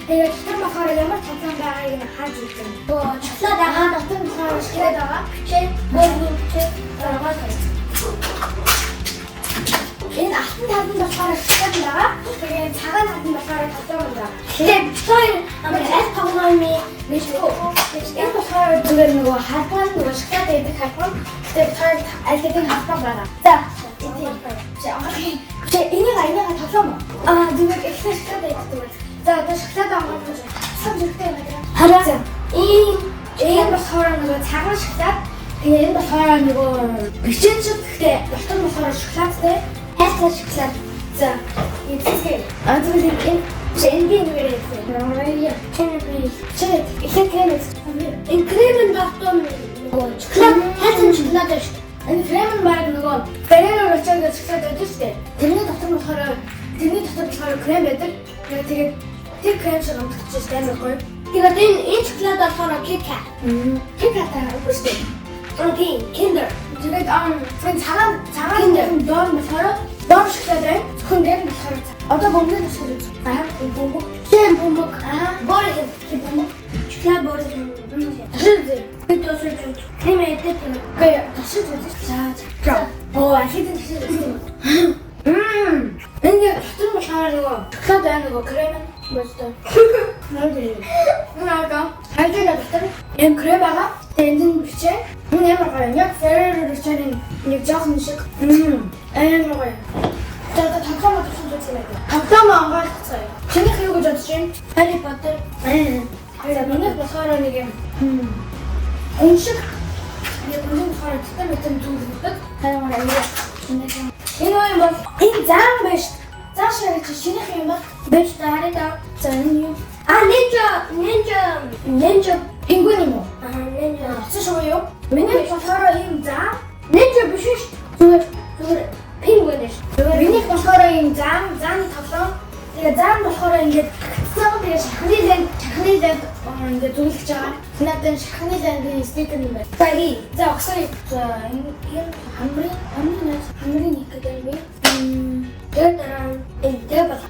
Тэгээд дотор болохоор ямар тоглоом байгааг нь хааж үзэн. Шоколад агаа дотор болохоор шоколад байгаа. Жишээ энэ алтан талд болохоор шоколад байгаа. Тэгээд цагаан талд болохоор тоглоом байгаа. Тэгээд хоёр амар аль тоглоомын нэг энэ болохоор зүгээр нөгөө халбан нөгөө шоколад гэдэг халбан. Тэгээд хоёр аль хэдийн халбан байгаа. За энийг тоглоом. Зүгээр ихтэй шоколад байдаг. За одоо шоколад авах гэж сам хэрэгтэй байна. Хараа. Энэ болохоор нөгөө цагаан шоколад. Тэгээ энэ болохоор нөгөө бичэн шиг гэхдээ дотор болохоор шоколадтай. Хайртай шоколад. За эцэг. Зүгээр энэ нэрээ. Ихэнх крем. Энэ крем нь багтун нөгөө шоколад хайртай шоколад шүү. Энэ крем нь баг нөгөө Ferrero Rocher гэж шоколад байдаг шүү. Тэрний дотор болохоор крем байдаг. Тэгээд тэр крем шиг амтгч байсан байхгүй. Тэгээд энэ шоколад болохоор KitKat. KitKat аа үгүй шүү. Окей, Kinder. Тэгээд цагаан доор болохоор доор шоколад байна. Зөвхөн дээр нь болохоор одоо бомбын шоколад. Бомбог. Бомбог. Борыг бомбог. Шоколад борыг. Бид өсөж крем эдэт гээ ташиж за. Ахидан ташиж. Энэ дотор болохоор нөгөө шоколад байна нөгөө крем бостой. Наагаа. Хайжаа дотор энэ крем байгаа. Тэнд бичээ. Энэ ямар гоё. Яг Ferrero Rocher-ийн нэг жоохон шиг. Амар гоё. Тэгээд тоглоом авчихсан зүйл юм байна. Тоглоом ангаалцгаа. Чиний юу гэж бодож байна? Harry Potter. Тэгээд миний болохоор нэг юм. Уншиг. Яг үнэн болохоор тэр мэт зүйл өгдөг. Харин энэ юм бол энэ зам биш. Заашаа чи шинийх юм бол биш таараа зэн юм. Ninja пингвин юм уу? Ninja. Цэшгүй юу? Миний болохоор ийм зам. Ninja биш шүү. Зүгээр пингвин шүү. Миний болохоор ийм замны тоглоом. Тэгээ зам болохоор ингээд тэгээ шахны ланд ингээд зүгэлж байгаа. Надад шахны ландын стикер юм байна. За огсоо. Энэ хамрын нэг гэдэг юм. Тэгээд энэ бол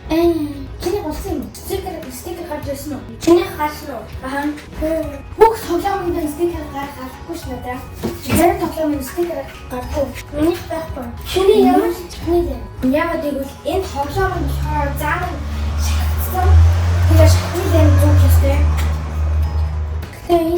чиний болсон юм. Стикер гарч ирсэн үү? Чиний гарсан уу? Бүх тоглоомын стикер гаргахгүй ш надад. Чиний тоглоомын стикер гаргав. Миний байхгүй. Чиний ямар шахны ланд? Яагаад гэвэл энэ тоглоомын болохоор зам шахсан. Тэгээд шахны ланд зүг хэвчээ. Тэгээд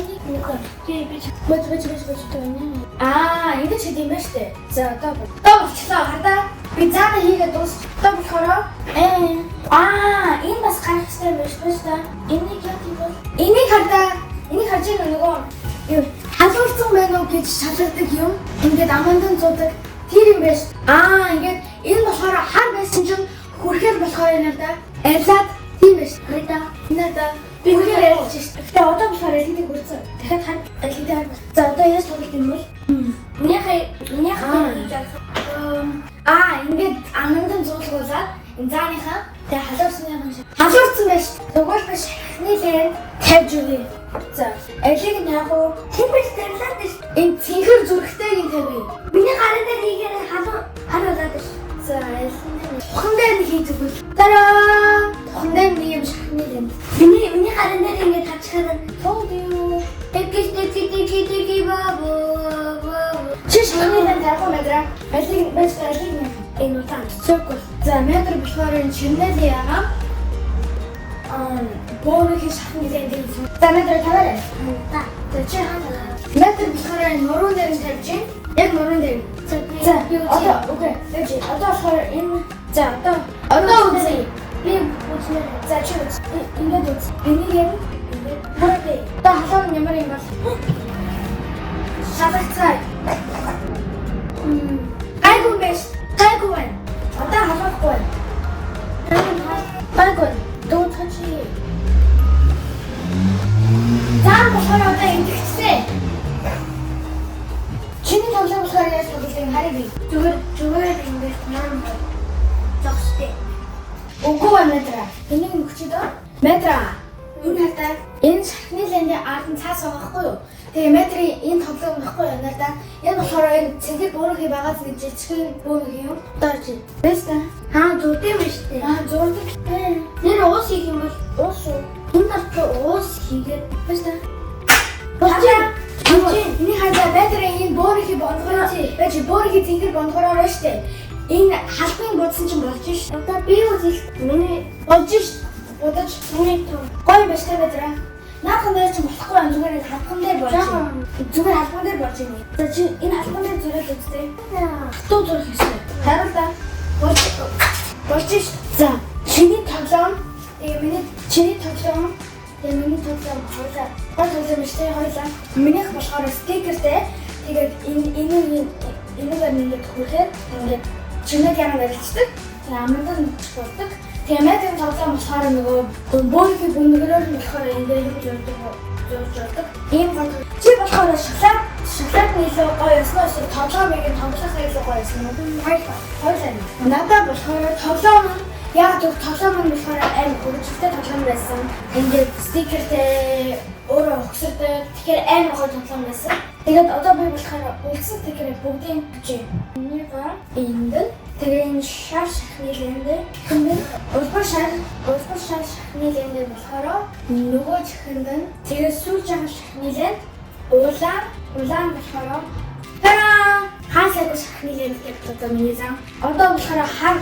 ингэж хийх юм байна шүү дээ. За одоо болчихлоо хардаа. Би заана хийгээд дуусчихсан болохоор энэ бас гарах хэрэгтэй байна шүү дээ. Энийг яг бол энийг хардаа. Энийг харж байгаа нөгөө юу халуурсан байна уу гэж шалгадаг юм. Ингээд амандан зуудаг. Тэр юм байна. Ингээд энэ болохоор хар байсан чинь хүрхээр болохоор энэ да. Арилаад тийм байна. Надаа би үнээр ярьж шээ. Гэтэ одоо болохоор хэлхийг хүрсэн. Дахиад хар хэлхийг. За одоо яаж тоглох юм бол? Миний ингээд амандан зуулгуулаад энэ зааныхаа тэгээ халуурсан байж. Тэгвэл биш хны лээ тавьж өгье. За алиг нь яг уу хэмбэл тавилаад биш. Энэ цэнхэр зүрхтэйг нь тавья. Миний гарын дээр хийгээр харуулаад биш. За тухандаа нэг хийж өгвөл. Тараа! Тухандаа нэг юм шахны лээ. Миний гарын дээр ингээд тавьчихад told you. Тэки бабо. Чиш миний лээ тавих мэдраа. Алиг энэ утаа circle. За метр болохоор энэ шинээр яагаад боорыг шахны лээ гэдэг юм. За метр тавиарай. За чи хаа. Метр болохоор энэ нуруунд дээр тавьж чинь. Яг нуруунд дээр. За одоо окей. Одоо болохоор энэ за одоо үзье. Би үзмээр. За чи үз. Ингээд үз. Энийг яг ингээд хараа. Одоо халуун ямар юм бол шалгацгаа. Гайгүй биш. Гайгүй байна. Одоо халахгүй байна. Гайгүй. Don't touch it. Зам болохоор одоо ингэсэн. Чиний тоглоом болохоор яаж тоглох харъя би. Зүгээр ингэж маань зогсдээ. Үгүй метра. Энийг өгчээд метра. Энэ хатаа энэ шахны лэндийн ард нь цаас байгаа хгүй юу? Тэгээ метрийн энэ тоглоом байхгүй юу надаа. Энэ болохоор энэ цэнхэр буурхий байгаас нэг жижигхэн буурхий юм. Дооч. Бэста. Зурдсан юм шүү дээ. Зурдаг. Нэр уус хийх юм бол уус уу? стил миний болж ш. Бодож миний гоё биш тэ бэдрэ. Наахан дээр ч болохгүй юм зүгээр халбан дээр болж байна. Зүгээр халбан дээр болж байна. За чи энэ халбан дээр зураад үзтээ. Хатуу зурх хийсэн. Харуултаа. Болж ш. За чиний тоглоом. Чиний тоглоом хойлоо. Гол тоглоом шүү дээ хойлоо. Минийх болохоор стикертэй. Тэгээд энэгээр ингээд хүрхээр ингээд чиний яг нарилчдаг. Тэгээд амнаа нутчих болдог. Тэгээд мэдээ тоглоом болохоор нөгөө бөөнийхөө бүнгэрээр нь болохоор ингээд зурдаг. Ийм гол чи болохоор шоколад нэлээ гоё өснөөс тоглоомыг тоглохыг илүү гоё өснө. Хойлоо. Надад болохоор тоглоом яг тоглоом нь болохоор аим хөржөлтэй тоглоом байсан. Ингээд стикертэй өөрөө өгсөртэй. Тэгэхээр аим гоё тоглоом байсан. Тэгээд одоо би болохоор үлдсэн стикерээ бүгдийг бичээ. Энийгээ энд тэгээ энэ шар шахны лэндээ улбар шар шахны лэндээ болохоор нөгөө чихэнд нь тэгээ сүүл жахан шахны лэнд улаан болохоор хаасаа шахны лэнд гэдэг одоо миний зам. Одоо болохоор хар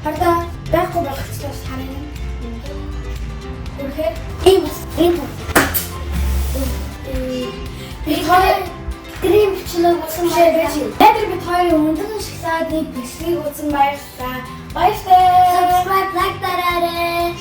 одоо байхгүй болгочихлоо харин. Үнэхээр ийм Грим бичлэг болсон байж. Эдгээр бид хоёрын өндөр шоколадны бичлэгийг үзэн баярлалаа. Баярлалаа. Subscribe, like дараарай.